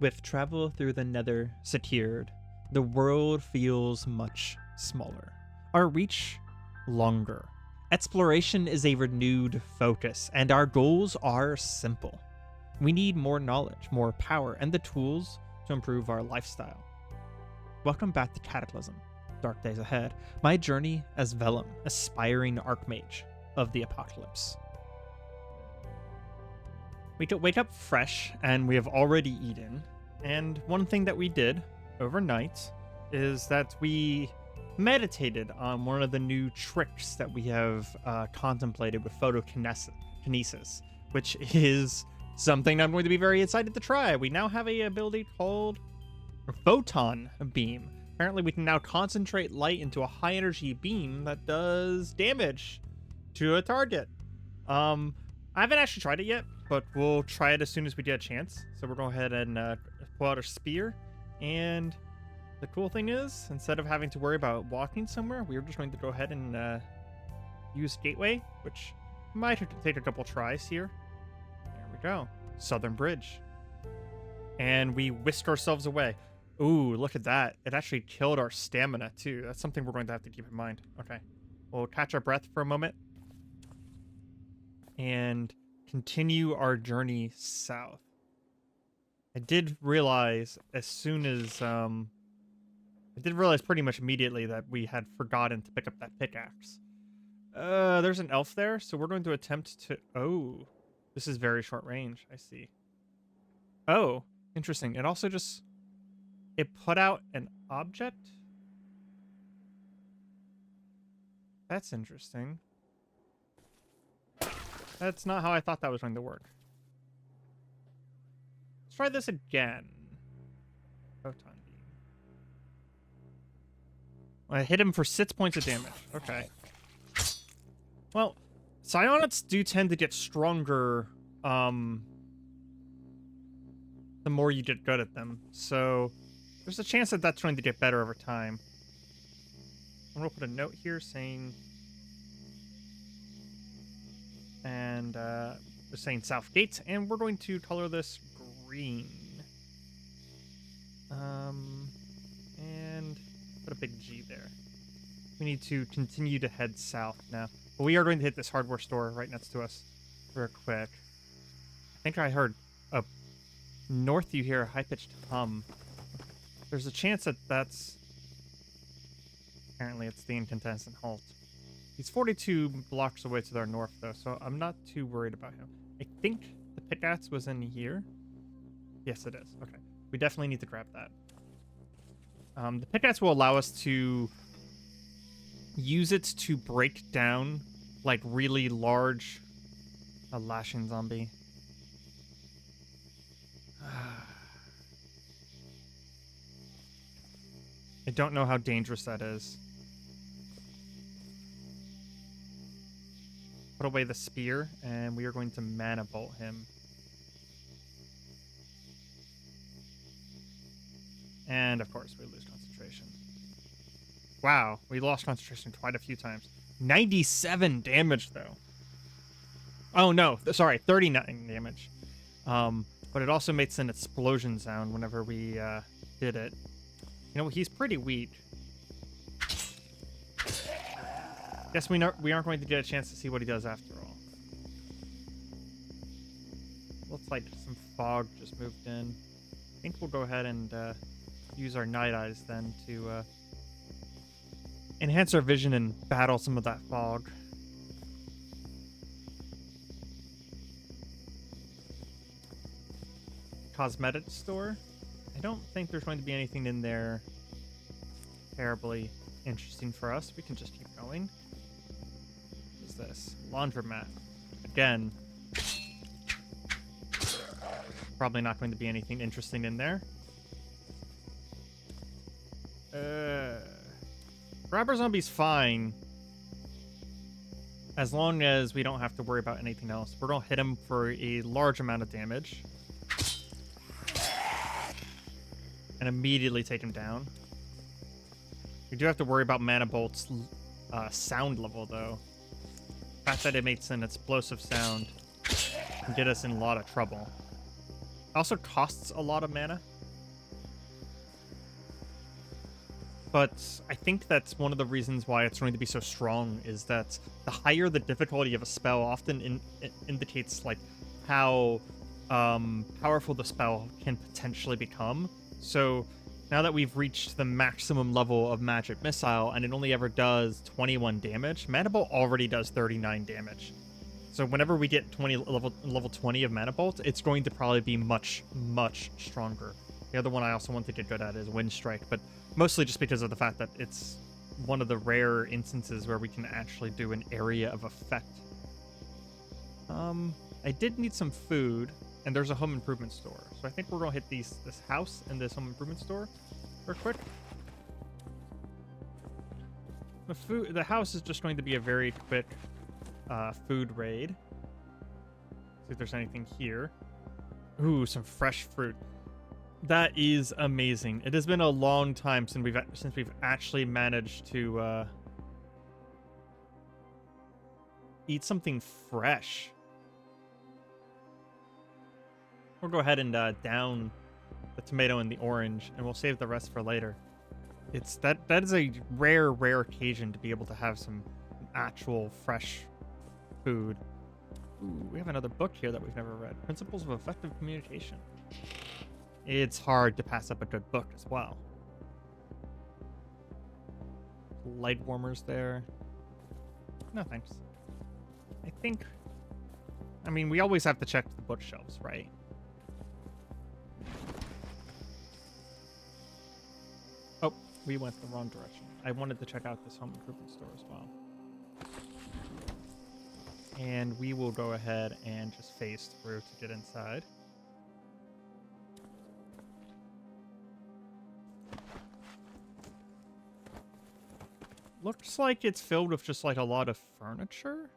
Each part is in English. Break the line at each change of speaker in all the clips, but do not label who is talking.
With travel through the Nether secured, the world feels much smaller. Our reach longer. Exploration is a renewed focus, and our goals are simple. We need more knowledge, more power, and the tools to improve our lifestyle. Welcome back to Cataclysm, Dark Days Ahead, my journey as Vellum, aspiring Archmage of the Apocalypse. We wake up fresh, and we have already eaten. And one thing that we did overnight is that we meditated on one of the new tricks that we have contemplated with photokinesis, which is something I'm going to be very excited to try. We now have a ability called Photon Beam. Apparently we can now concentrate light into a high energy beam that does damage to a target. I haven't actually tried it yet, but we'll try it as soon as we get a chance. So we're going to go ahead and pull out our spear. And the cool thing is, instead of having to worry about walking somewhere, we're just going to go ahead and use Gateway, which might take a couple tries here. There we go. Southern Bridge. And we whisk ourselves away. Ooh, look at that. It actually killed our stamina, too. That's something we're going to have to keep in mind. Okay. We'll catch our breath for a moment. And continue our journey south. I did realize as soon as, I did realize pretty much immediately that we had forgotten to pick up that pickaxe. There's an elf there, so we're going to attempt to, oh, this is very short range, I see. Oh, interesting. It also just, it put out an object? That's interesting. That's not how I thought that was going to work. Let's try this again. Photon beam. I hit him for 6 points of damage. Okay. Well, psionics do tend to get stronger the more you get good at them. So there's a chance that that's going to get better over time. I'm going to put a note here saying... And we're saying South Gate, and we're going to color this green. And put a big G there. We need to continue to head south now. But we are going to hit this hardware store right next to us real quick. I think I heard up north you hear a high-pitched hum. There's a chance that that's... Apparently it's the incandescent halt. He's 42 blocks away to our north, though, so I'm not too worried about him. I think the pickaxe was in here. Yes, it is. Okay. We definitely need to grab that. The pickaxe will allow us to use it to break down, like, really large... A lashing zombie. I don't know how dangerous that is. Put away the spear, and we are going to mana bolt him. And, of course, we lose concentration. Wow, we lost concentration quite a few times. 97 damage, though. Oh, no, sorry, 39 damage. But it also makes an explosion sound whenever we did it. You know, he's pretty weak. Guess we aren't going to get a chance to see what he does after all. Looks like some fog just moved in. I think we'll go ahead and use our night eyes then to enhance our vision and battle some of that fog. Cosmetic store. I don't think there's going to be anything in there terribly interesting for us. We can just keep going. This laundromat again. Probably not going to be anything interesting in there. Grabber zombie's fine as long as we don't have to worry about anything else. We're gonna hit him for a large amount of damage and immediately take him down. We do have to worry about Mana Bolt's sound level though. The fact that it makes an explosive sound can get us in a lot of trouble. It also costs a lot of mana. but I think that's one of the reasons why it's going to be so strong, is that the higher the difficulty of a spell often indicates like how powerful the spell can potentially become. So now that we've reached the maximum level of Magic Missile and it only ever does 21 damage, Mana Bolt already does 39 damage. So whenever we get level 20 of Mana Bolt, it's going to probably be much, much stronger. The other one I also want to get good at is Wind Strike, but mostly just because of the fact that it's one of the rare instances where we can actually do an area of effect. I did need some food, and there's a home improvement store. So I think we're going to hit this house and this home improvement store real quick. The house is just going to be a very quick food raid. See if there's anything here. Ooh, some fresh fruit. That is amazing. It has been a long time since we've actually managed to eat something fresh. We'll go ahead and down the tomato and the orange, and we'll save the rest for later. That is a rare occasion to be able to have some actual fresh food. Ooh, we have another book here that we've never read. Principles of Effective Communication. It's hard to pass up a good book as well. Light warmers there. No thanks. I mean, we always have to check the bookshelves, right? Oh, we went the wrong direction. I wanted to check out this home improvement store as well. And we will go ahead and just phase through to get inside. Looks like it's filled with just like a lot of furniture.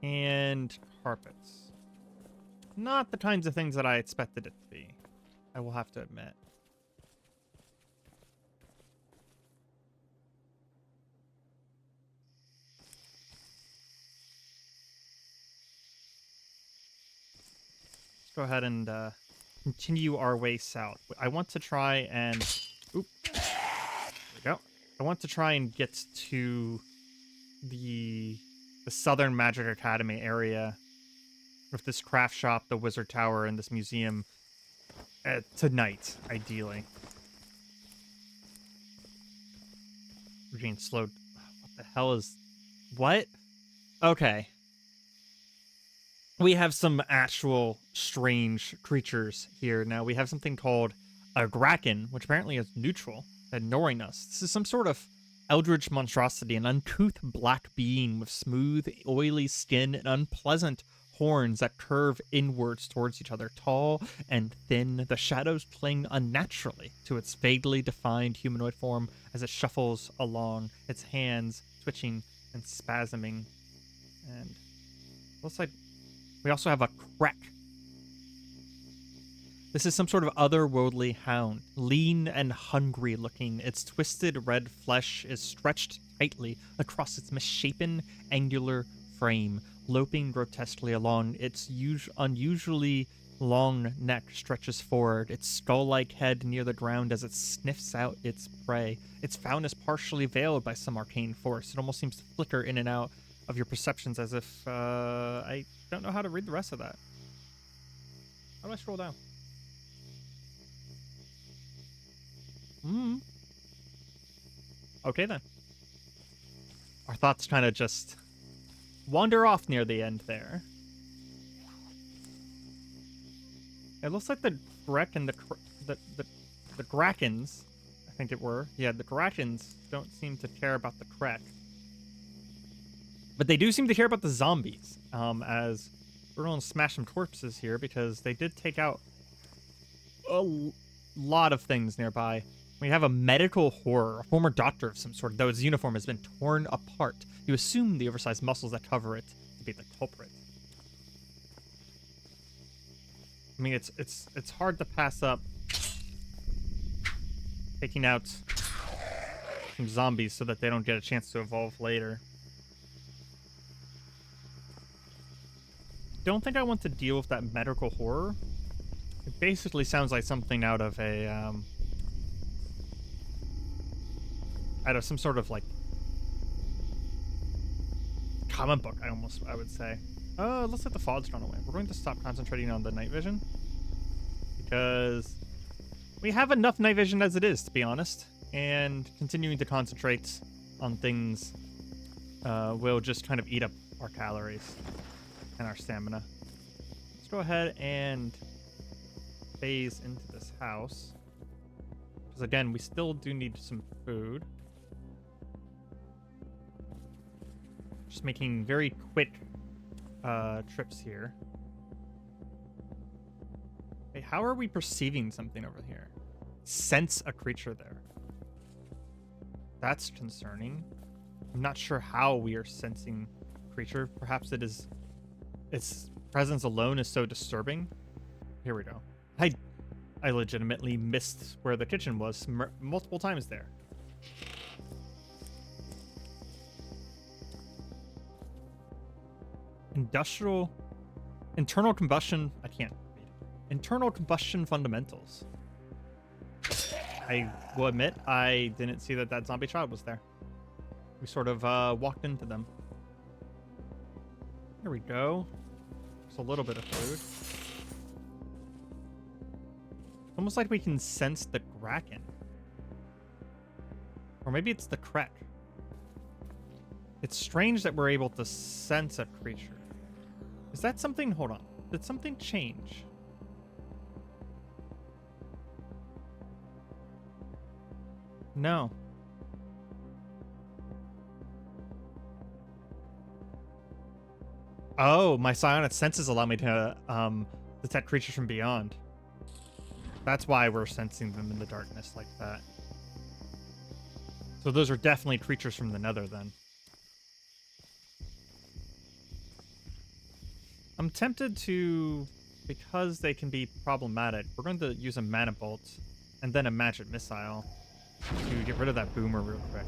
And carpets. Not the kinds of things that I expected it to be, I will have to admit. Let's go ahead and continue our way south. I want to try and... Oop. There we go. I want to try and get to the Southern Magic Academy area with this craft shop, the Wizard Tower, and this museum tonight, ideally. We're getting slowed. What the hell is... What? Okay. We have some actual strange creatures here. Now, we have something called a Graken, which apparently is neutral, ignoring us. This is some sort of eldritch monstrosity, an uncouth black being with smooth, oily skin and unpleasant horns that curve inwards towards each other, tall and thin. The shadows cling unnaturally to its vaguely defined humanoid form as it shuffles along, its hands twitching and spasming. And looks like we also have a Krek. This is some sort of otherworldly hound, lean and hungry looking. Its twisted red flesh is stretched tightly across its misshapen, angular frame, loping grotesquely along. Its unusually long neck stretches forward, its skull-like head near the ground as it sniffs out its prey. Its foulness partially veiled by some arcane force. It almost seems to flicker in and out of your perceptions as if, I don't know how to read the rest of that. How do I scroll down? Okay then. Our thoughts kind of just wander off near the end there. It looks like the Grek and the Grakens, I think it were. Yeah, the Grakens don't seem to care about the Krek. But they do seem to care about the zombies. As we're going to smash some corpses here because they did take out a lot of things nearby. We have a medical horror, a former doctor of some sort, though his uniform has been torn apart. You assume the oversized muscles that cover it to be the culprit. I mean, it's hard to pass up taking out some zombies so that they don't get a chance to evolve later. Don't think I want to deal with that medical horror. It basically sounds like something out of a out of some sort of like comic book, I would say. Let's let the fog's run away. We're going to stop concentrating on the night vision because we have enough night vision as it is, to be honest, and continuing to concentrate on things will just kind of eat up our calories and our stamina. Let's go ahead and phase into this house because again, we still do need some food. Just making very quick trips here. Hey, how are we perceiving something over here? Sense a creature there. That's concerning. I'm not sure how we are sensing creature. Perhaps it is its presence alone is so disturbing. Here we go. I legitimately missed where the kitchen was multiple times there. Internal combustion. I can't read. Internal combustion fundamentals. I will admit I didn't see that zombie child was there. We sort of walked into them. Here we go. Just a little bit of food. Almost like we can sense the Kraken. Or maybe it's the Krek. It's strange that we're able to sense a creature. Is that something? Hold on. Did something change? No. Oh, my psionic senses allow me to detect creatures from beyond. That's why we're sensing them in the darkness like that. So those are definitely creatures from the Nether then. I'm tempted to, because they can be problematic, we're going to use a mana bolt and then a magic missile to get rid of that boomer real quick.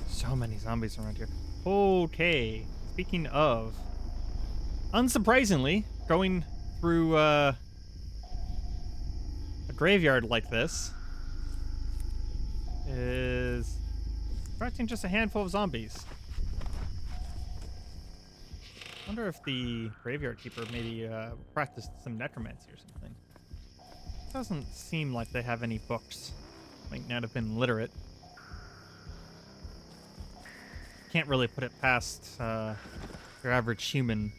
So many zombies around here. Okay, speaking of, unsurprisingly, going through a graveyard like this is attracting just a handful of zombies. I wonder if the graveyard keeper maybe practiced some necromancy or something. Doesn't seem like they have any books. Might not have been literate. Can't really put it past your average human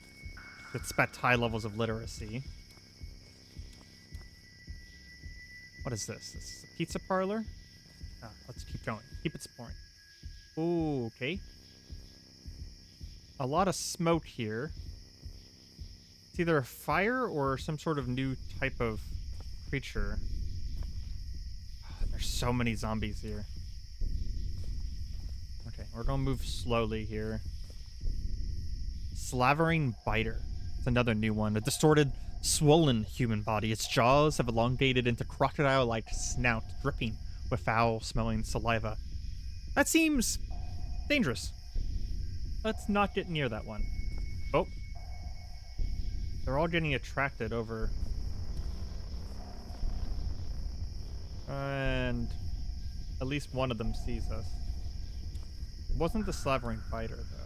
that expect high levels of literacy. What is this? This is a pizza parlor? Let's keep going. Keep exploring. Ooh, okay. A lot of smoke here. It's either a fire or some sort of new type of creature. There's so many zombies here. Okay, we're gonna move slowly here. Slavering Biter. It's another new one. A distorted, swollen human body. Its jaws have elongated into crocodile-like snout, dripping with foul-smelling saliva. That seems dangerous. Let's not get near that one. Oh. They're all getting attracted over. And at least one of them sees us. It wasn't the slavering Biter, though.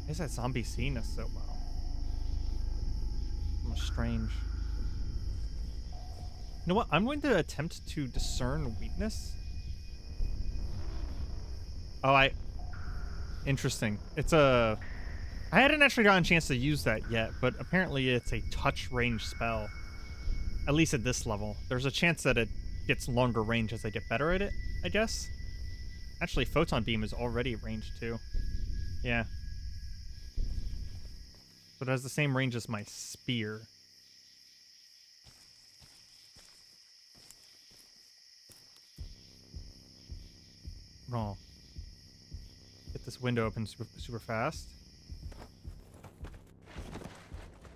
Why is that zombie seeing us so well? Almost strange. You know what? I'm going to attempt to discern weakness. Oh, interesting. It's a... I hadn't actually gotten a chance to use that yet, but apparently it's a touch range spell. At least at this level. There's a chance that it gets longer range as I get better at it, I guess. Actually, Photon Beam is already range too. Yeah. But it has the same range as my spear. Oh. Get this window open super fast.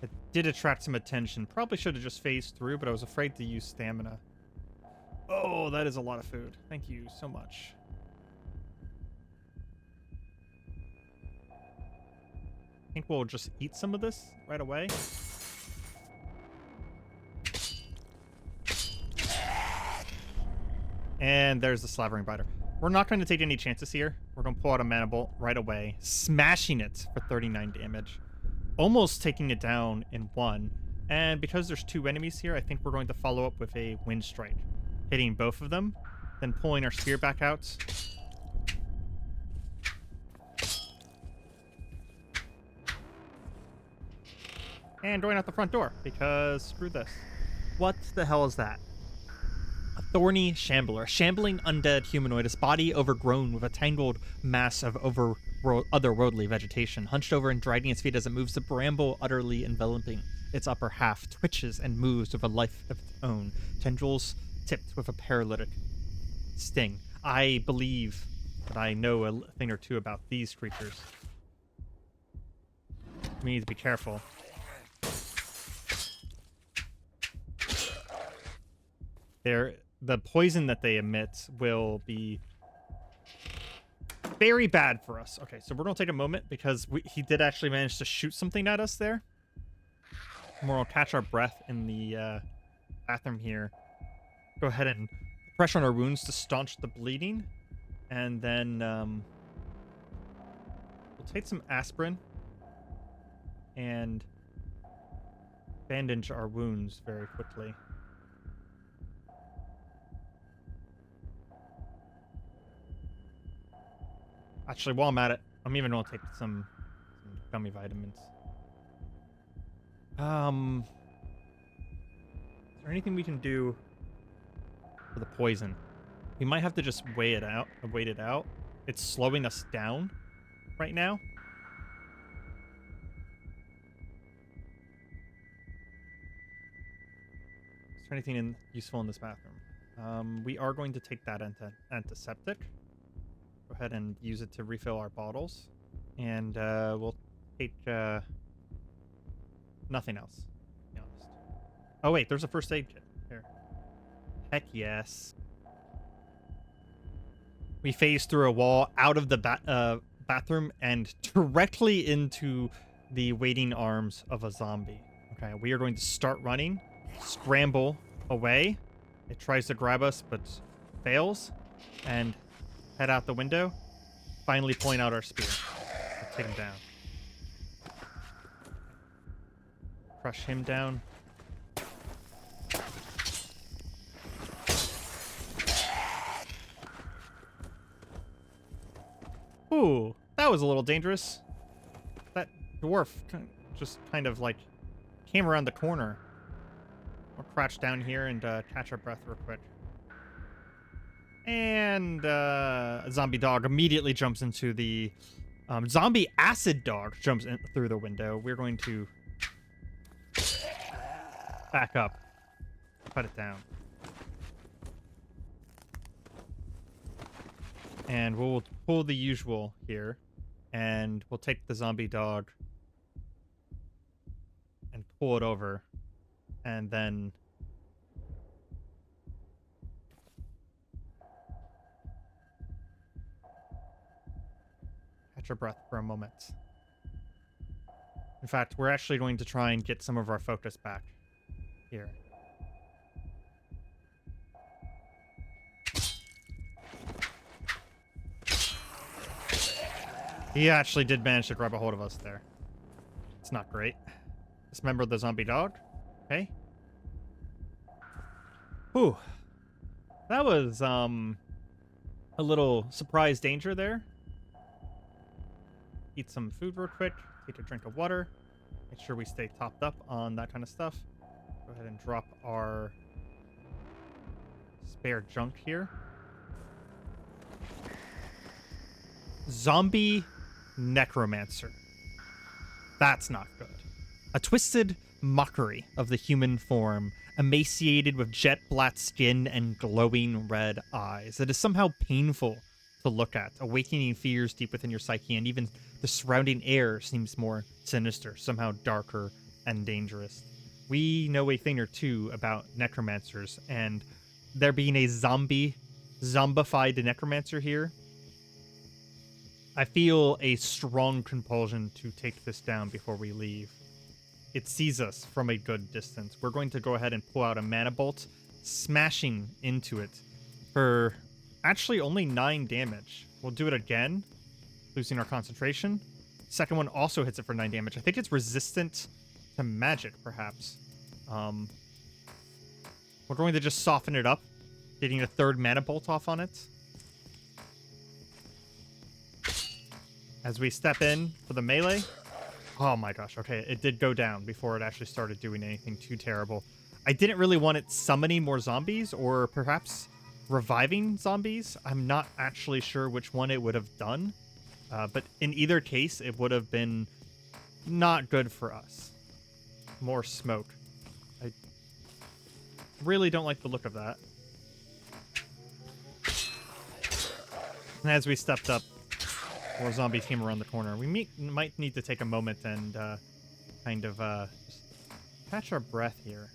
It did attract some attention. Probably should have just phased through, but I was afraid to use stamina. Oh, that is a lot of food. Thank you so much. I think we'll just eat some of this right away. And there's the slavering biter. We're not going to take any chances here. We're going to pull out a mana bolt right away, smashing it for 39 damage. Almost taking it down in one. And because there's two enemies here, I think we're going to follow up with a wind strike, hitting both of them, then pulling our spear back out. And going out the front door, because screw this. What the hell is that? A thorny shambler, shambling undead humanoid, its body overgrown with a tangled mass of otherworldly vegetation. Hunched over and dragging its feet as it moves, the bramble utterly enveloping its upper half twitches and moves with a life of its own, tendrils tipped with a paralytic sting. I believe that I know a thing or two about these creatures. We need to be careful. The poison that they emit will be very bad for us. Okay, so we're going to take a moment because he did actually manage to shoot something at us there. And we'll catch our breath in the bathroom here. Go ahead and pressure on our wounds to staunch the bleeding. And then we'll take some aspirin and bandage our wounds very quickly. Actually, while I'm at it, I'm even going to take some gummy vitamins. Is there anything we can do for the poison? We might have to just wait it out. It's slowing us down right now. Is there anything useful in this bathroom? We are going to take that antiseptic. Go ahead and use it to refill our bottles. And we'll take nothing else, to be honest. Oh, wait, there's a first aid kit. Here. Heck yes. We phase through a wall out of the bathroom and directly into the waiting arms of a zombie. Okay, we are going to start running, scramble away. It tries to grab us, but fails, and head out the window, finally pulling out our spear. Let's take him down. Crush him down. Ooh, that was a little dangerous. That dwarf just kind of like came around the corner. We'll crouch down here and catch our breath real quick. And a zombie dog immediately jumps into the zombie acid dog jumps in through the window. We're going to back up, cut it down, and we'll pull the usual here, and we'll take the zombie dog and pull it over, and then catch our breath for a moment. In fact, we're actually going to try and get some of our focus back here. He actually did manage to grab a hold of us there. It's not great. Dismember the zombie dog. Okay. Whew. That was a little surprise danger there. Eat some food real quick. Take a drink of water. Make sure we stay topped up on that kind of stuff. Go ahead and drop our spare junk here. Zombie necromancer. That's not good. A twisted mockery of the human form, emaciated with jet black skin and glowing red eyes. It is somehow painful to look at, awakening fears deep within your psyche, and even the surrounding air seems more sinister, somehow darker and dangerous. We know a thing or two about necromancers, and there being a zombified necromancer here, I feel a strong compulsion to take this down before we leave. It sees us from a good distance. We're going to go ahead and pull out a mana bolt, smashing into it for actually only 9 damage. We'll do it again, losing our concentration. Second one also hits it for 9 damage. I think it's resistant to magic, perhaps. We're going to just soften it up, getting a 3rd mana bolt off on it. As we step in for the melee. Oh my gosh, okay, it did go down before it actually started doing anything too terrible. I didn't really want it summoning more zombies or perhaps reviving zombies. I'm not actually sure which one it would have done. But in either case, it would have been not good for us. More smoke. I really don't like the look of that. And as we stepped up, more zombies came around the corner. We might need to take a moment and kind of just catch our breath here.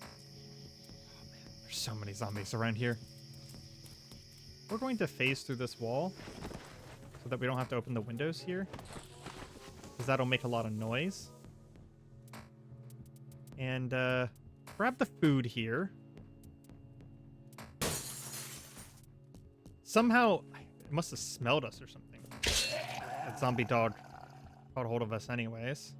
Oh man, there's so many zombies around here. We're going to phase through this wall so that we don't have to open the windows here, because that'll make a lot of noise. And grab the food here. Somehow, it must have smelled us or something. That zombie dog caught hold of us anyways.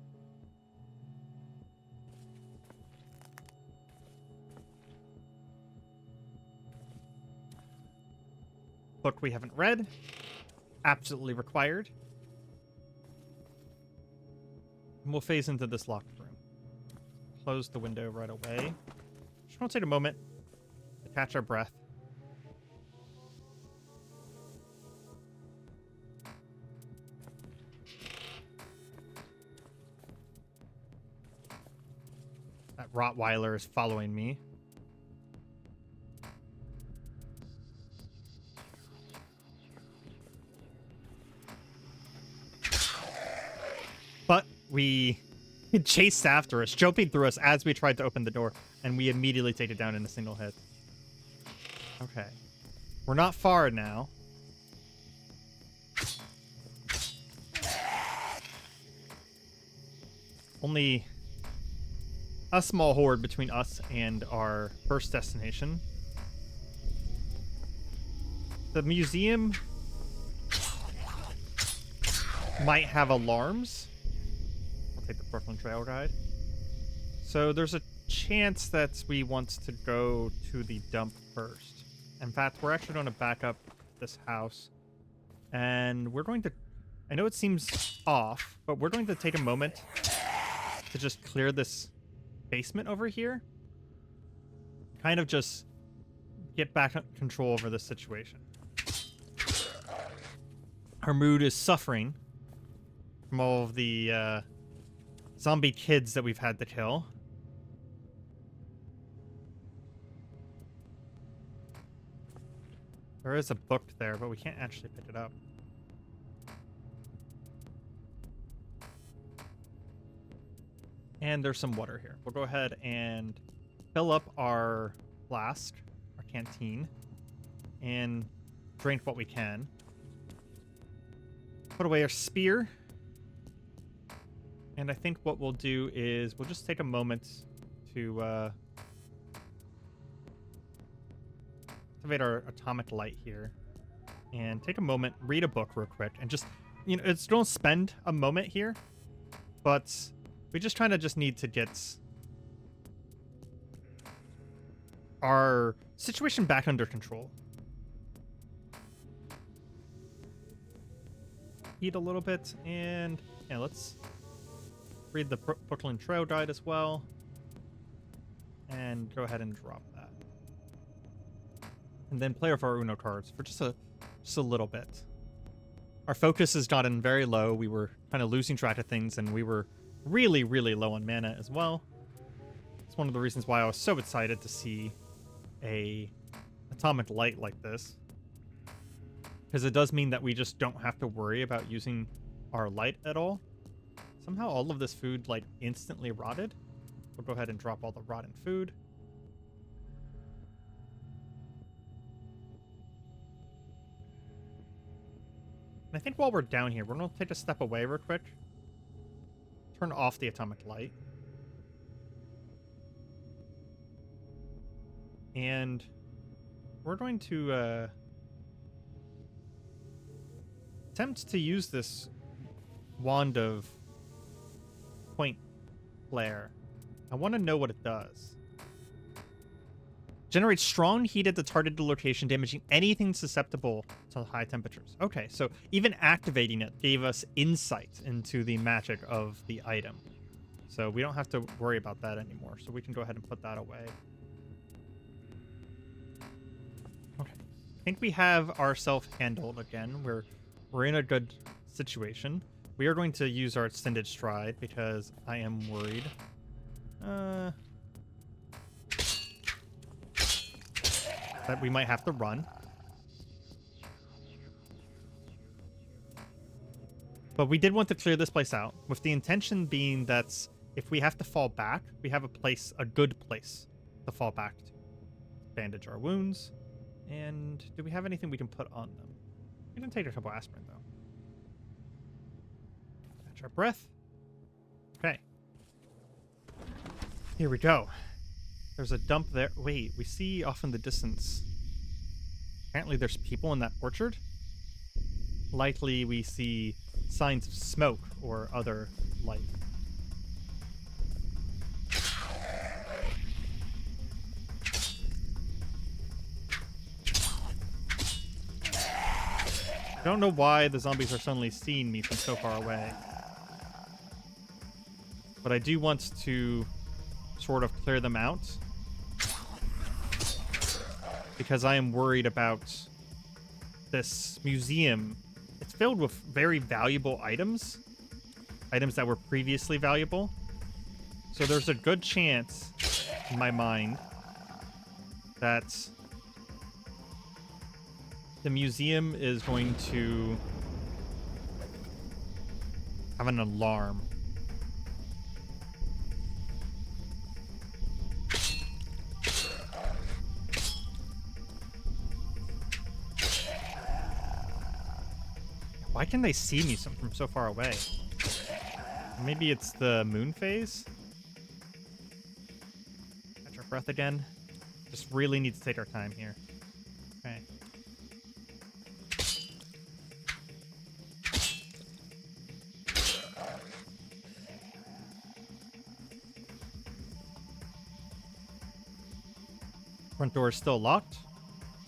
Book we haven't read. Absolutely required. And we'll phase into this locked room. Close the window right away. Just want to take a moment to catch our breath. That Rottweiler is following me. But we chased after us, jumping through us as we tried to open the door, and we immediately take it down in a single hit. Okay. We're not far now. Only a small horde between us and our first destination. The museum might have alarms. I'll take the Brooklyn Trail Guide. So there's a chance that we want to go to the dump first. In fact, we're actually going to back up this house. And we're going to... I know it seems off, but we're going to take a moment to just clear this basement over here. Kind of just get back control over this situation. Our mood is suffering from all of the zombie kids that we've had to kill. There is a book there, but we can't actually pick it up. And there's some water here. We'll go ahead and fill up our flask, our canteen, and drink what we can. Put away our spear. And I think what we'll do is we'll just take a moment to activate our atomic light here. And take a moment, read a book real quick, and just, you know, it's don't spend a moment here, but we just kind of just need to get our situation back under control. Eat a little bit, and yeah, let's read the Brooklyn Trail Guide as well. And go ahead and drop that. And then play with our Uno cards for just a little bit. Our focus has gotten very low. We were kind of losing track of things, and we were really, really low on mana as well. It's one of the reasons why I was so excited to see a atomic light like this, because it does mean that we just don't have to worry about using our light at all. Somehow all of this food like instantly rotted. We'll go ahead and drop all the rotten food. And I think while we're down here, we're going to take a step away real quick. Turn off the atomic light. And we're going to attempt to use this wand of point flare. I want to know what it does. Generates strong heat at the targeted location, damaging anything susceptible to high temperatures. Okay, so even activating it gave us insight into the magic of the item. So we don't have to worry about that anymore. So we can go ahead and put that away. Okay. I think we have ourselves handled again. We're in a good situation. We are going to use our extended stride because I am worried. That we might have to run. But we did want to clear this place out, with the intention being that if we have to fall back, we have a good place to fall back to. Bandage our wounds. And do we have anything we can put on them? We can take a couple aspirin, though. Catch our breath. Okay. Here we go. There's a dump there. Wait, we see off in the distance. Apparently there's people in that orchard. Likely we see signs of smoke or other life. I don't know why the zombies are suddenly seeing me from so far away. But I do want to sort of clear them out. Because I am worried about this museum. It's filled with very valuable items. Items that were previously valuable. So there's a good chance, in my mind, that the museum is going to have an alarm. Why can they see me from so far away? Maybe it's the moon phase? Catch our breath again. Just really need to take our time here. Okay. Front door is still locked.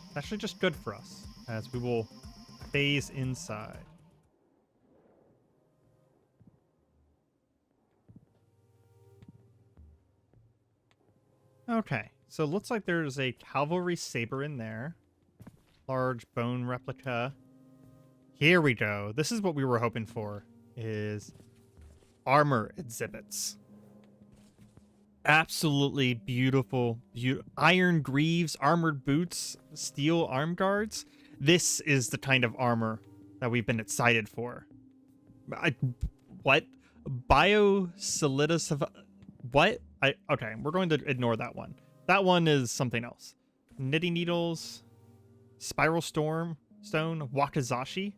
It's actually just good for us, as we will phase inside. Okay, so it looks like there's a cavalry saber in there. Large bone replica. Here we go. This is what we were hoping for, is armor exhibits. Absolutely beautiful, iron greaves, armored boots, steel arm guards. This is the kind of armor that we've been excited for. What? Biosolidas of... What? Okay, we're going to ignore that one. That one is something else. Knitting needles, spiral stone, wakizashi.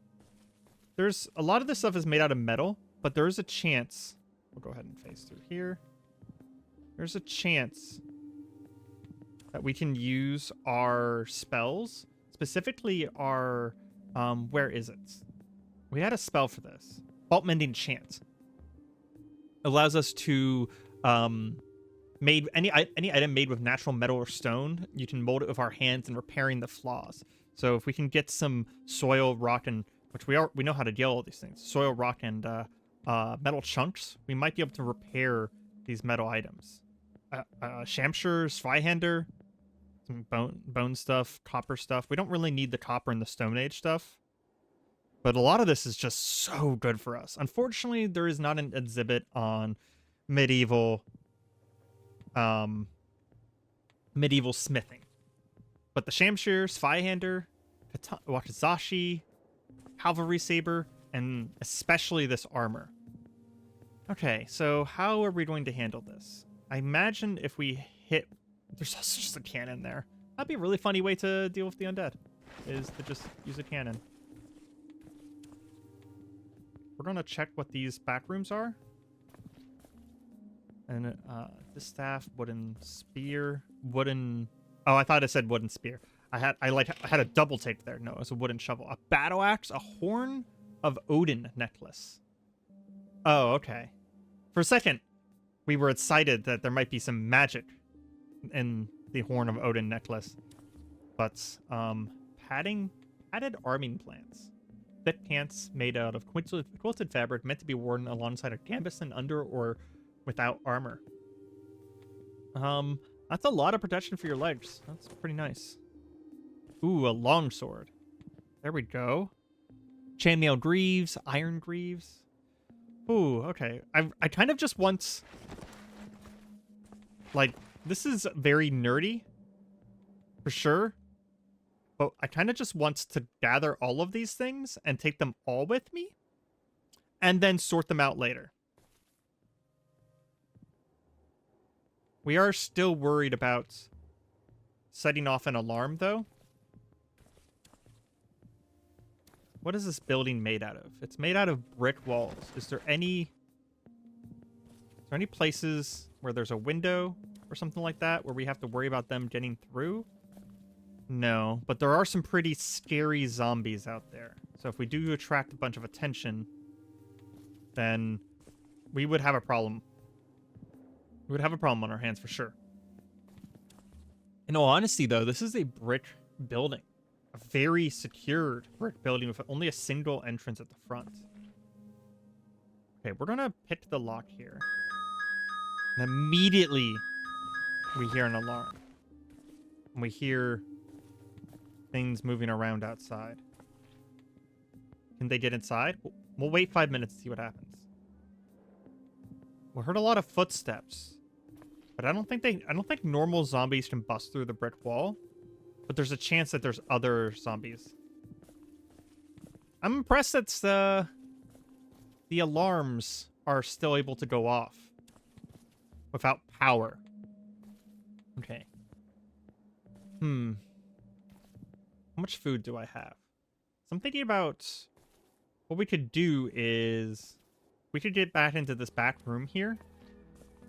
There's a lot of this stuff is made out of metal, but there is a chance. We'll go ahead and phase through here. There's a chance that we can use our spells, specifically our where is it? We had a spell for this. Vault Mending Chant. Allows us to made any item made with natural metal or stone, you can mold it with our hands and repairing the flaws. So if we can get some soil, rock, and which we know how to deal with all these things, soil, rock, and metal chunks, we might be able to repair these metal items. Shamshires, Zweihander, some bone stuff, copper stuff. We don't really need the copper and the Stone Age stuff, but a lot of this is just so good for us. Unfortunately, there is not an exhibit on medieval smithing, but the Shamshires, Zweihander, Wakizashi, cavalry saber, and especially this armor. Okay, so how are we going to handle this? I imagine if we hit... There's also just a cannon there. That'd be a really funny way to deal with the undead, is to just use a cannon. we're gonna check what these back rooms are. And this staff, wooden spear, wooden. Oh, I thought it said wooden spear. I had a double take there. No, it was a wooden shovel, a battle axe, a horn of Odin necklace. Oh, okay. For a second, we were excited that there might be some magic in the horn of Odin necklace, but padded arming plants, thick pants made out of quilted fabric meant to be worn alongside a canvas and under or without armor. That's a lot of protection for your legs. That's pretty nice. Ooh, a longsword. There we go. Chainmail greaves, iron greaves. Ooh, okay. I kind of just want, like, this is very nerdy, for sure. But I kind of just want to gather all of these things and take them all with me, and then sort them out later. We are still worried about setting off an alarm, though. What is this building made out of? It's made out of brick walls. Is there any places where there's a window or something like that where we have to worry about them getting through? No, but there are some pretty scary zombies out there. So if we do attract a bunch of attention, then we would have a problem. We would have a problem on our hands for sure. In all honesty, though, this is a brick building. A very secured brick building with only a single entrance at the front. Okay, we're gonna pick the lock here. And immediately, we hear an alarm. And we hear things moving around outside. Can they get inside? We'll wait 5 minutes to see what happens. We heard a lot of footsteps. But I don't think normal zombies can bust through the brick wall. But there's a chance that there's other zombies. I'm impressed that the alarms are still able to go off without power. Okay. How much food do I have? So I'm thinking about what we could do is we could get back into this back room here.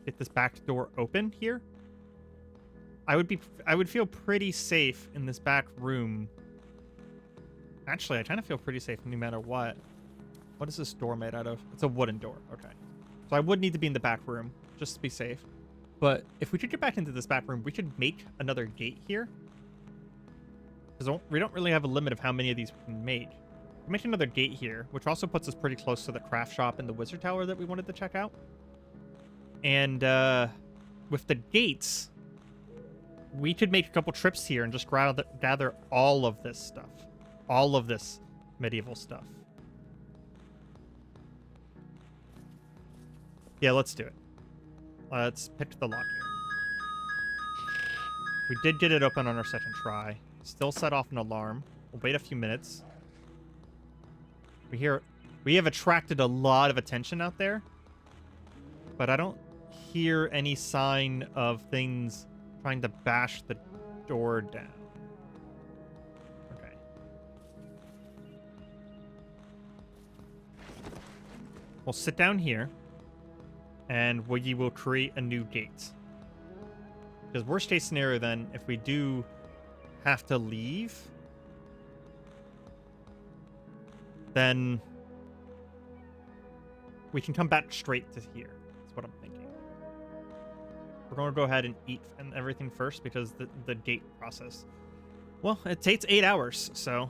Get this back door open here. I would feel pretty safe in this back room. Actually, I kind of feel pretty safe no matter what. What is this door made out of? It's a wooden door. Okay. So I would need to be in the back room just to be safe. But if we could get back into this back room, we could make another gate here. Because we don't really have a limit of how many of these we can make. We make another gate here, which also puts us pretty close to the craft shop and the wizard tower that we wanted to check out. And with the gates, we could make a couple trips here and just gather all of this stuff. All of this medieval stuff. Yeah, let's do it. Let's pick the lock here. We did get it open on our second try. Still set off an alarm. We'll wait a few minutes. We have attracted a lot of attention out there. But I don't hear any sign of things trying to bash the door down. Okay. We'll sit down here, and we will create a new gate. Because worst case scenario then, if we do have to leave, then we can come back straight to here. That's what I'm thinking. We're going to go ahead and eat and everything first because the gate process. Well, it takes 8 hours, so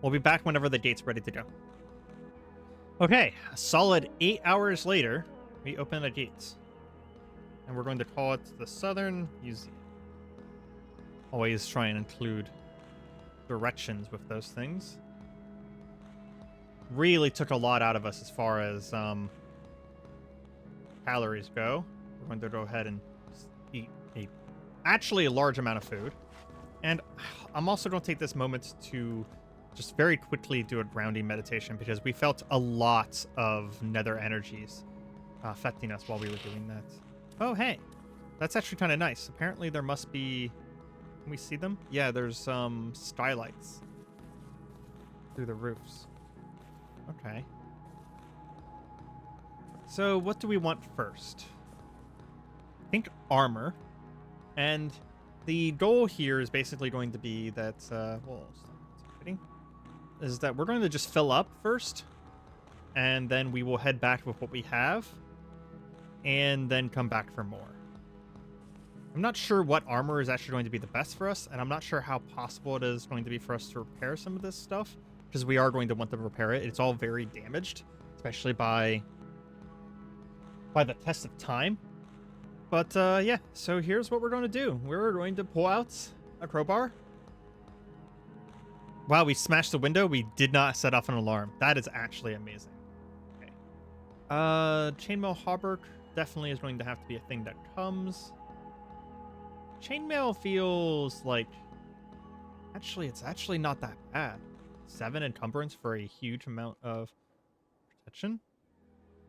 we'll be back whenever the gate's ready to go. Okay, a solid 8 hours later, we open the gates. And we're going to call it the Southern Museum. Always try and include directions with those things. Really took a lot out of us as far as calories go. We're going to go ahead and eat actually a large amount of food. And I'm also going to take this moment to just very quickly do a grounding meditation because we felt a lot of nether energies affecting us while we were doing that. Oh, hey. That's actually kind of nice. Apparently there must be... Can we see them? Yeah, there's skylights through the roofs. Okay. So what do we want first? I think armor. And the goal here is basically going to be that, is that we're going to just fill up first, and then we will head back with what we have, and then come back for more. I'm not sure what armor is actually going to be the best for us, and I'm not sure how possible it is going to be for us to repair some of this stuff, because we are going to want to repair it. It's all very damaged, especially by the test of time. But yeah, so here's what we're going to do. We're going to pull out a crowbar. Wow, we smashed the window. We did not set off an alarm. That is actually amazing. Okay. Chainmail hauberk definitely is going to have to be a thing that comes. Chainmail feels like... Actually, it's actually not that bad. 7 encumbrance for a huge amount of protection.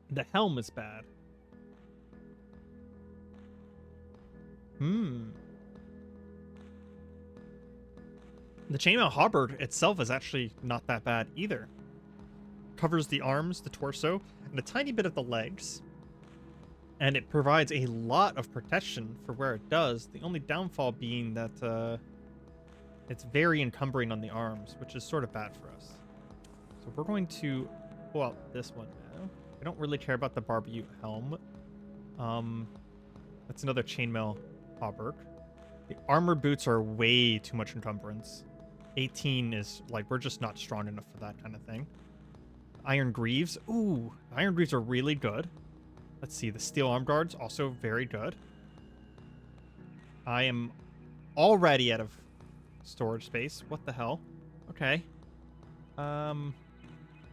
The helm is bad. The chainmail hauberk itself is actually not that bad either. Covers the arms, the torso, and a tiny bit of the legs. And it provides a lot of protection for where it does. The only downfall being that it's very encumbering on the arms, which is sort of bad for us. So we're going to pull out this one now. I don't really care about the barbute helm. That's another chainmail hauberk. The armor boots are way too much encumbrance. 18 is like, we're just not strong enough for that kind of thing. Iron greaves. Ooh, iron greaves are really good. Let's see, the steel arm guards, also very good. I am already out of storage space. What the hell? Okay.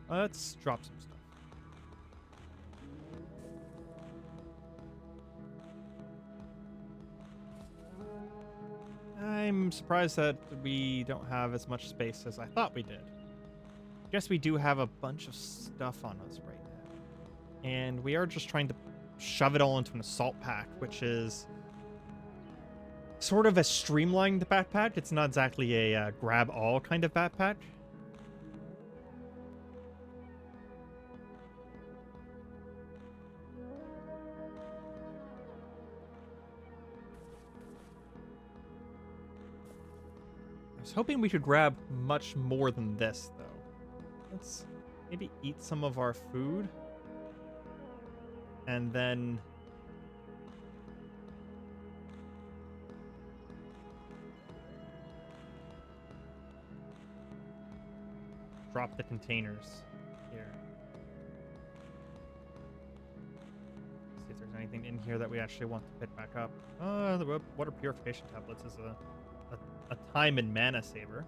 Let's drop some stuff. I'm surprised that we don't have as much space as I thought we did. Guess we do have a bunch of stuff on us right now. And we are just trying to shove it all into an assault pack, which is sort of a streamlined backpack. It's not exactly a grab all kind of backpack. I was hoping we could grab much more than this, though. Let's maybe eat some of our food. And then... drop the containers here. See if there's anything in here that we actually want to pick back up. The water purification tablets is a time and mana saver.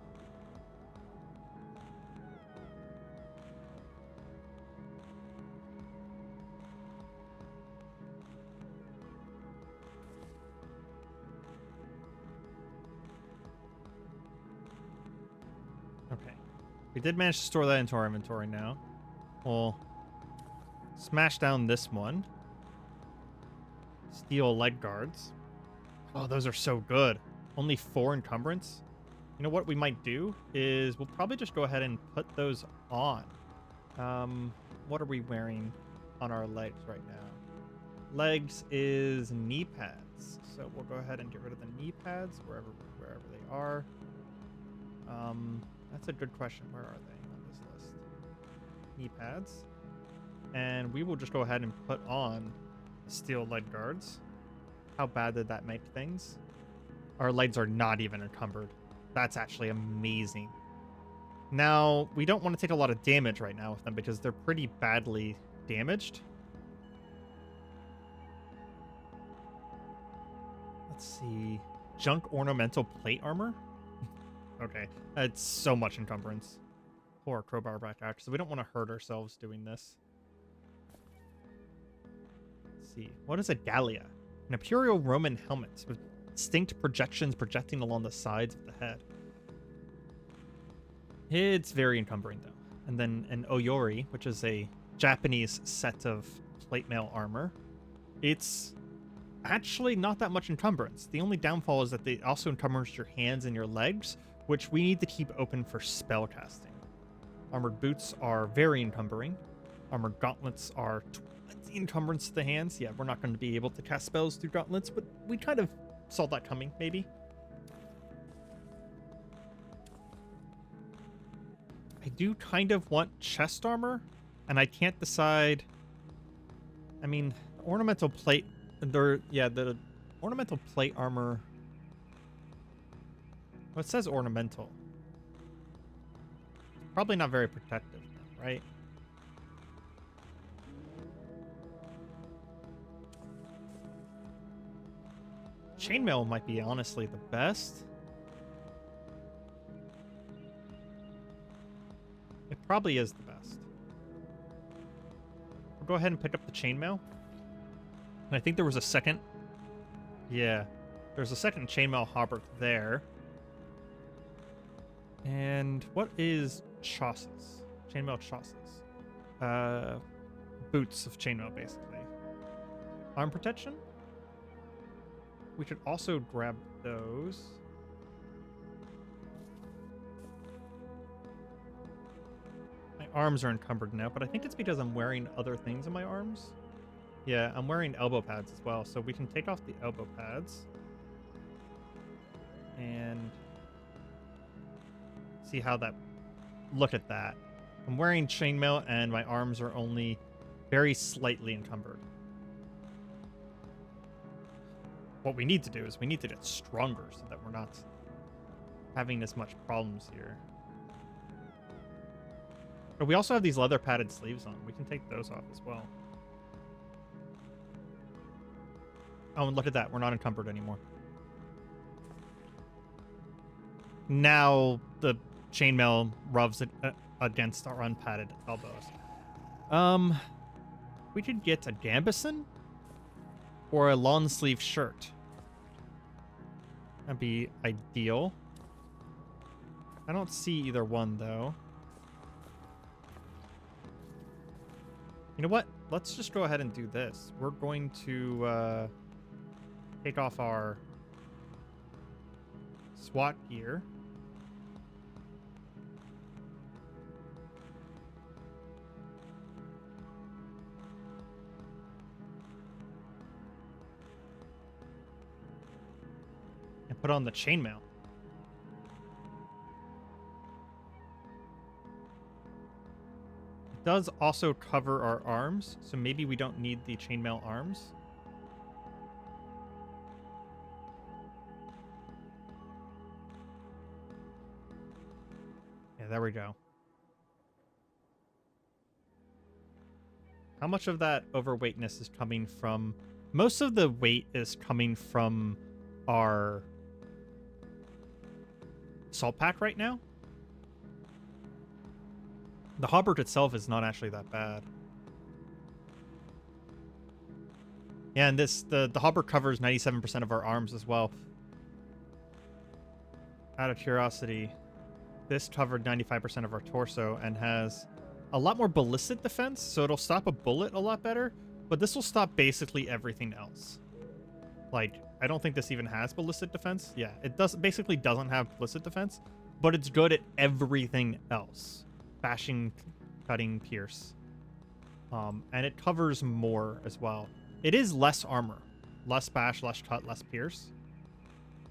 Okay. We did manage to store that into our inventory now. We'll smash down this one. Steel leg guards. Oh, those are so good. Only 4 encumbrance. You know what we might do is we'll probably just go ahead and put those on. What are we wearing on our legs right now? Legs is knee pads. So we'll go ahead and get rid of the knee pads wherever they are. That's a good question. Where are they on this list? Knee pads. And we will just go ahead and put on the steel leg guards. How bad did that make things? Our legs are not even encumbered. That's actually amazing. Now, we don't want to take a lot of damage right now with them because they're pretty badly damaged. Let's see. Junk ornamental plate armor? Okay, that's so much encumbrance. Or crowbar back out, so we don't want to hurt ourselves doing this. Let's see. What is a gallia? An Imperial Roman helmet with distinct projections projecting along the sides of the head. It's very encumbering, though. And then an oyori, which is a Japanese set of plate mail armor. It's actually not that much encumbrance. The only downfall is that it also encumbers your hands and your legs, which we need to keep open for spell casting. Armored boots are very encumbering. Armored gauntlets are 20 encumbrance to the hands. Yeah, we're not going to be able to cast spells through gauntlets, but we kind of saw that coming, maybe. I do kind of want chest armor, and I can't decide. I mean, ornamental plate. The ornamental plate armor. Well, it says ornamental. Probably not very protective, right? Chainmail might be honestly the best. It probably is the best. We'll go ahead and pick up the chainmail. And I think there was a second. Yeah, there's a second chainmail hauberk there. And what is chausses? Chainmail chausses. Boots of chainmail, basically. Arm protection? We should also grab those. My arms are encumbered now, but I think it's because I'm wearing other things in my arms. Yeah, I'm wearing elbow pads as well, so we can take off the elbow pads. And see how that... Look at that. I'm wearing chainmail and my arms are only very slightly encumbered. What we need to do is we need to get stronger so that we're not having as much problems here. But we also have these leather padded sleeves on. We can take those off as well. Oh, and look at that. We're not encumbered anymore. Now the chainmail rubs against our unpadded elbows. We could get a gambeson or a long sleeve shirt. That'd be ideal. I don't see either one though. You know what? Let's just go ahead and do this. We're going to take off our SWAT gear. And put on the chainmail. It does also cover our arms, so maybe we don't need the chainmail arms. Yeah, there we go. How much of that overweightness is coming from... Most of the weight is coming from our salt pack right now. The hauberk itself is not actually that bad. Yeah, and the hauberk covers 97% of our arms as well. Out of curiosity, this covered 95% of our torso and has a lot more ballistic defense, so it'll stop a bullet a lot better, but this will stop basically everything else. Like, I don't think this even has ballistic defense. Yeah, it basically doesn't have ballistic defense, but it's good at everything else. Bashing, cutting, pierce. And it covers more as well. It is less armor. Less bash, less cut, less pierce.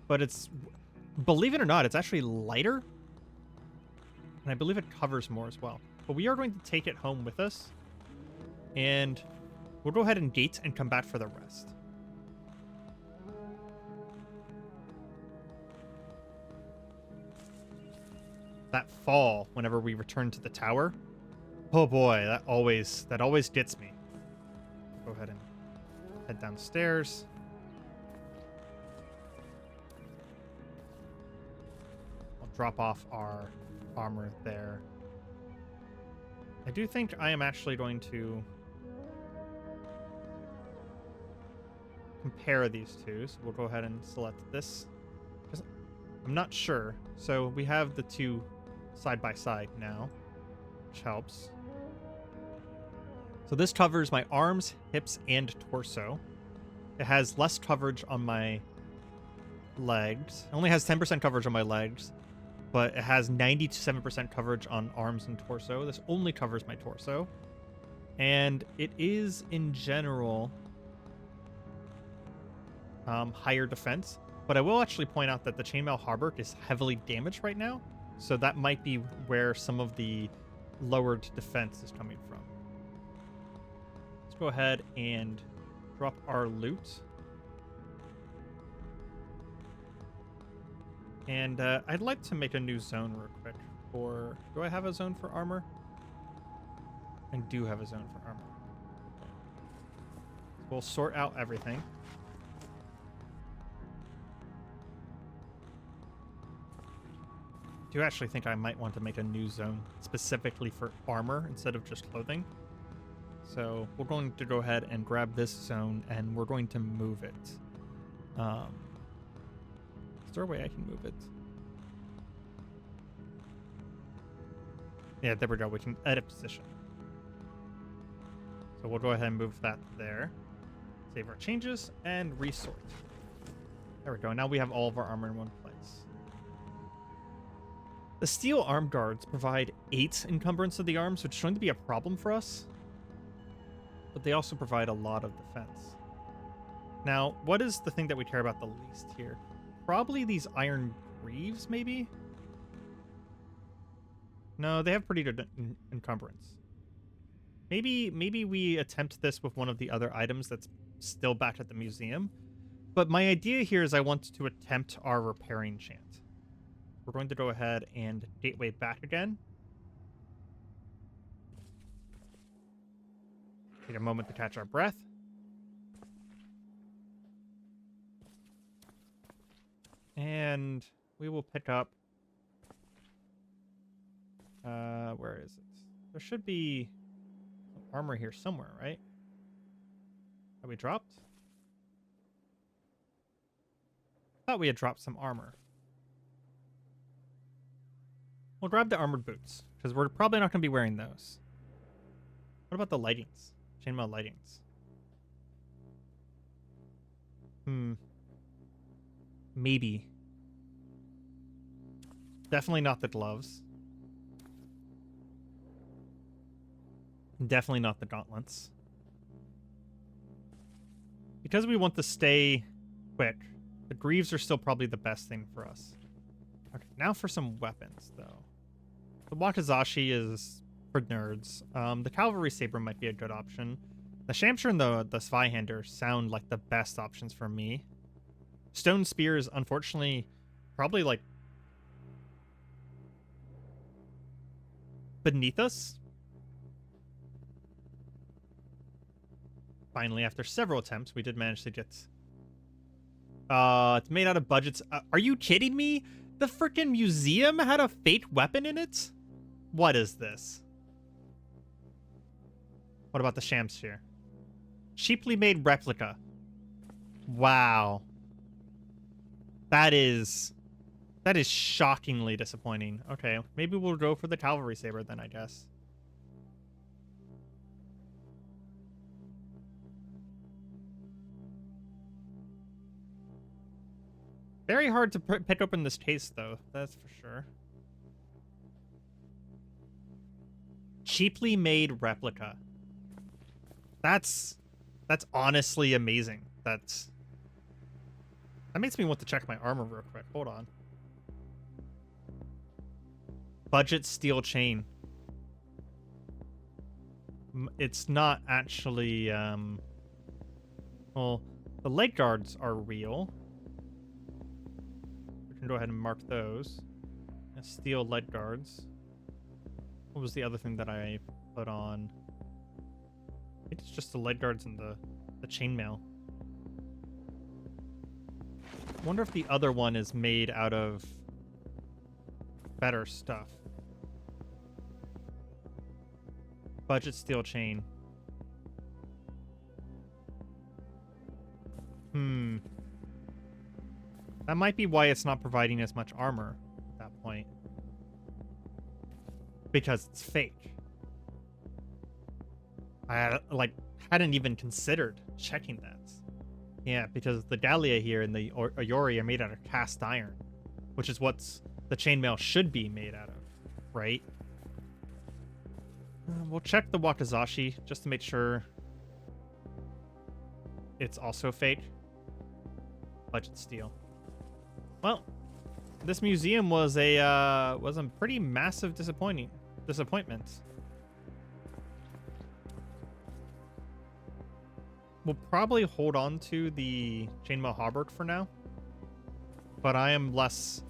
But it's, believe it or not, it's actually lighter. And I believe it covers more as well. But we are going to take it home with us. And we'll go ahead and gate and come back for the rest. That fall whenever we return to the tower. Oh boy, that always gets me. Go ahead and head downstairs. I'll drop off our armor there. I do think I am actually going to compare these two. So we'll go ahead and select this. I'm not sure. So we have the two side by side now, which helps. So this covers my arms, hips, and torso. It has less coverage on my legs. It only has 10% coverage on my legs, but it has 97% coverage on arms and torso. This only covers my torso. And it is, in general, higher defense. But I will actually point out that the Chainmail Harbor is heavily damaged right now. So that might be where some of the lowered defense is coming from. Let's go ahead and drop our loot. And I'd like to make a new zone real quick. For, do I have a zone for armor? I do have a zone for armor. We'll sort out everything. I do actually think I might want to make a new zone specifically for armor instead of just clothing. So we're going to go ahead and grab this zone and we're going to move it. Is there a way I can move it? Yeah, there we go. We can edit position. So we'll go ahead and move that there. Save our changes and resort. There we go. Now we have all of our armor in one place. The steel arm guards provide 8 encumbrance of the arms, which is going to be a problem for us. But they also provide a lot of defense. Now, what is the thing that we care about the least here? Probably these iron greaves, maybe? No, they have pretty good encumbrance. Maybe we attempt this with one of the other items that's still back at the museum. But my idea here is I want to attempt our repairing chant. We're going to go ahead and gateway back again. Take a moment to catch our breath. And we will pick up... where is it? There should be some armor here somewhere, right? Have we dropped? Thought we had dropped some armor. We'll grab the armored boots, because we're probably not going to be wearing those. What about the lightings? Chainmail lightings. Maybe. Definitely not the gloves. Definitely not the gauntlets. Because we want to stay quick, the greaves are still probably the best thing for us. Okay, now for some weapons, though. The Wakizashi is for nerds. The Cavalry Saber might be a good option. The Shamshire and the Zweihander sound like the best options for me. Stone Spears, unfortunately, probably like beneath us. Finally, after several attempts, we did manage to get... it's made out of budgets. Are you kidding me? The freaking museum had a fake weapon in it? What is this? What about the Shamshire? Cheaply made replica. Wow. That is shockingly disappointing. Okay, maybe we'll go for the Cavalry Saber then, I guess. Very hard to pick up in this case, though. That's for sure. Cheaply made replica. That's honestly amazing. That makes me want to check my armor real quick. Hold on. Budget steel chain. It's not actually, well, the leg guards are real. We can go ahead and mark those. Steel leg guards. What was the other thing that I put on? I think it's just the leg guards and the chainmail. I wonder if the other one is made out of better stuff. Budget steel chain. That might be why it's not providing as much armor at that point. Because it's fake. I hadn't even considered checking that. Yeah, because the Gallia here and the Ayori are made out of cast iron, which is what the chainmail should be made out of, right? We'll check the Wakizashi just to make sure it's also fake. Budget steal. Well, this museum was a pretty massive disappointment. We'll probably hold on to the Chainmail Harbor for now, but I am less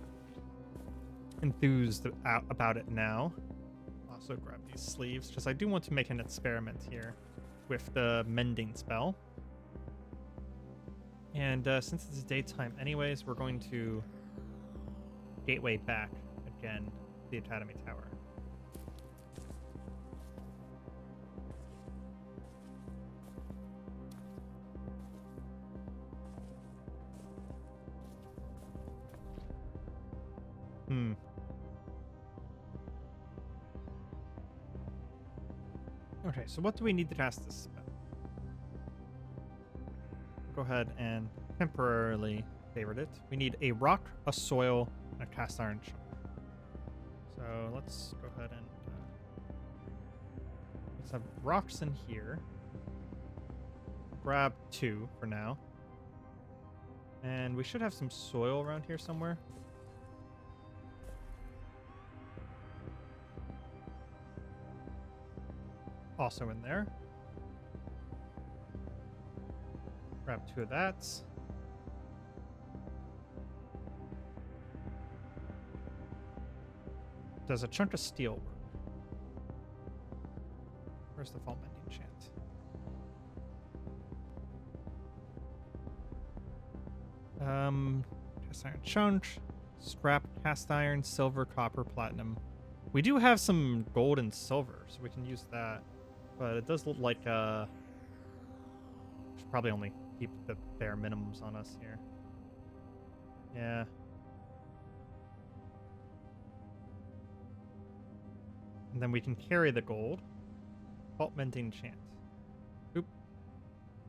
enthused about it now. Also grab these sleeves, because I do want to make an experiment here with the mending spell. And since it's daytime anyways, we're going to gateway back again to the Academy Tower. Okay, so what do we need to cast this spell? Go ahead and temporarily favorite it. We need a rock, a soil, and a cast iron chunk. So let's go ahead and let's have rocks in here. Grab 2 for now. And we should have some soil around here somewhere. Also in there. Grab 2 of that. Does a chunk of steel work? Where's the fault mending chant? Cast iron chunk, scrap, cast iron, silver, copper, platinum. We do have some gold and silver, so we can use that. But it does look like should probably only keep the bare minimums on us here. Yeah. And then we can carry the gold. Fault mending chant. Oop.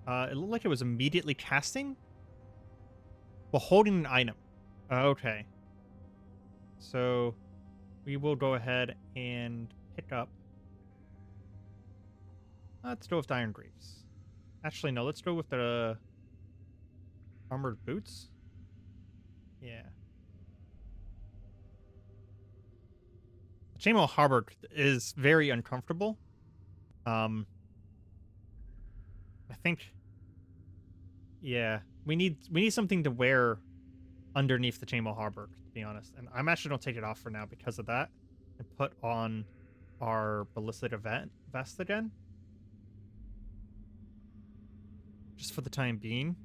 It looked like it was immediately casting while holding an item. Okay. So we will go ahead and pick up. Let's go with the Iron Greaves. Actually, no, let's go with the armored boots. Yeah. Chainmail Harbor is very uncomfortable. I think, yeah, we need something to wear underneath the Chainmail Harbor, to be honest. And I'm actually gonna take it off for now because of that, and put on our ballistic vest again, just for the time being,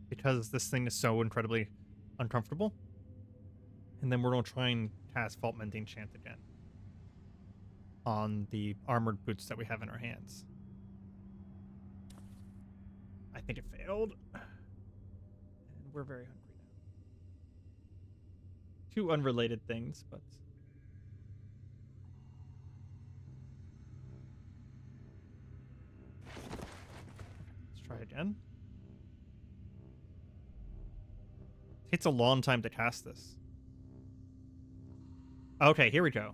because this thing is so incredibly uncomfortable. And then we're gonna try and cast Fault Mending Chant again on the armored boots that we have in our hands. I think it failed. And we're very hungry now. 2 unrelated things, but... let's try again. It takes a long time to cast this. Okay, here we go.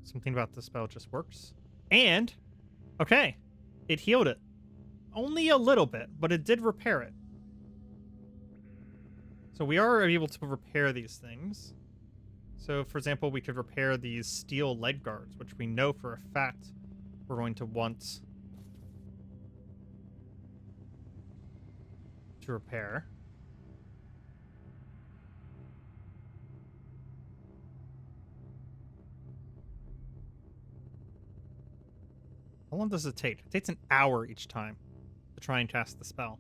Something about the spell just works. And, okay, it healed it. Only a little bit, but it did repair it. So we are able to repair these things. So, for example, we could repair these steel leg guards, which we know for a fact we're going to want to repair. How long does it take? It takes an hour each time to try and cast the spell.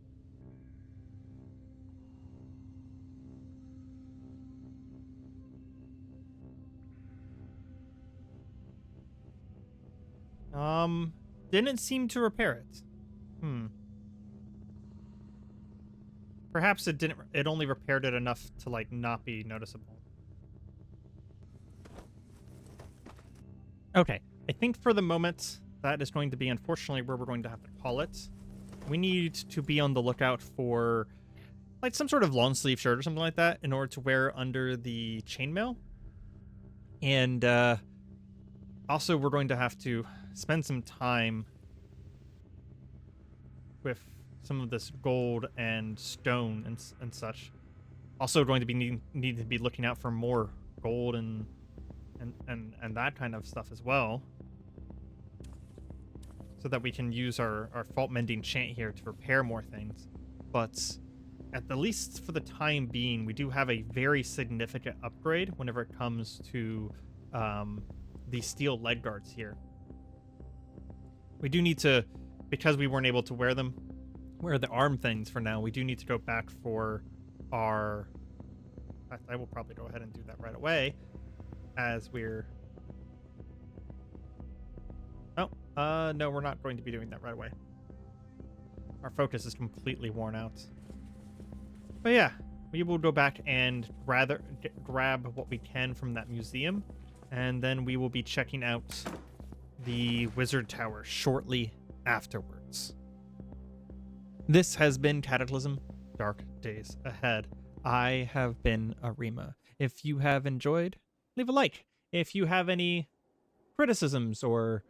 Didn't seem to repair it. Perhaps it didn't. It only repaired it enough to like not be noticeable. Okay, I think for the moment that is going to be unfortunately where we're going to have to call it. We need to be on the lookout for like some sort of long sleeve shirt or something like that in order to wear under the chainmail. And also, we're going to have to spend some time with some of this gold and stone and such. Also going to be need to be looking out for more gold and that kind of stuff as well, so that we can use our fault mending chant here to repair more things. But at the least for the time being, we do have a very significant upgrade whenever it comes to the steel leg guards here. We do need to, because we weren't able to wear the arm things for now, we do need to go back for our... I will probably go ahead and do that right away, as we're... Oh, no, we're not going to be doing that right away. Our focus is completely worn out. But yeah, we will go back and grab what we can from that museum, and then we will be checking out the wizard tower shortly afterwards. This has been Cataclysm, Dark Days Ahead. I have been Areima. If you have enjoyed, leave a like. If you have any criticisms or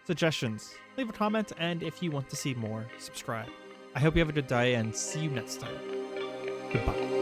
suggestions, leave a comment, and if you want to see more, subscribe. I hope you have a good day, and see you next time. Goodbye.